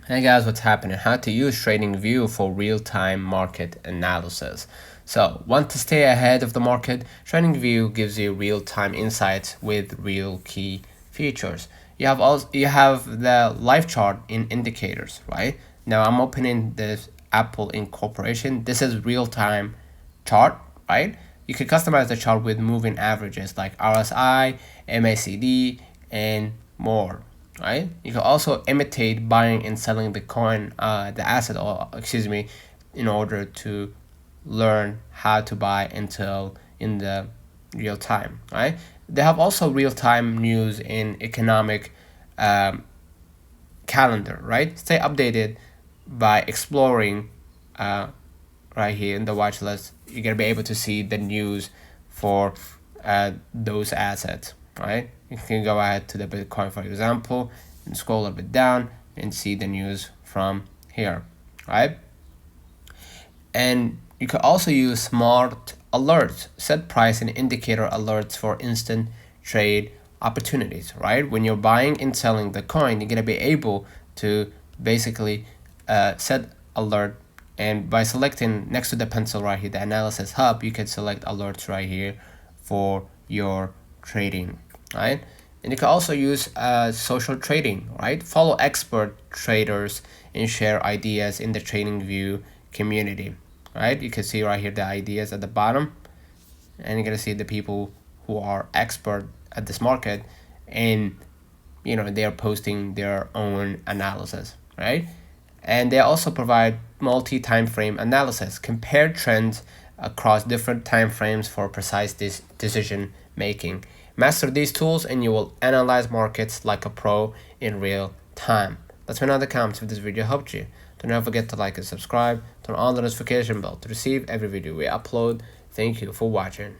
Hey guys, what's happening? How to use TradingView for real-time market analysis. So, want to stay ahead of the market? TradingView gives you real-time insights with real key features. You have the live chart in indicators, right? Now I'm opening this Apple Incorporation. This is real-time chart, right? You can customize the chart with moving averages like RSI, MACD, and more, right? You can also imitate buying and selling the coin, the asset, or excuse me, in order to learn how to buy and sell in the real time, right? They have also real time news in economic um, calendar, right? Stay updated by exploring right here in the watch list. You're gonna be able to see the news for those assets, right? You can go ahead to the Bitcoin, for example, and scroll a bit down and see the news from here, right? And you can also use smart alerts, set price and indicator alerts for instant trade opportunities, right? When you're buying and selling the coin, you're gonna be able to basically set alert, and by selecting next to the pencil right here, the analysis hub, you can select alerts right here for your trading, right? And you can also use social trading, right? Follow expert traders and share ideas in the TradingView community, right? You can see right here the ideas at the bottom, and you're gonna see the people who are expert at this market, and they are posting their own analysis, right? And they also provide multi-time frame analysis, compare trends across different time frames for precise decision making. Master these tools and you will analyze markets like a pro in real time. Let me know in the comments if this video helped you. Don't forget to like and subscribe. Turn on the notification bell to receive every video we upload. Thank you for watching.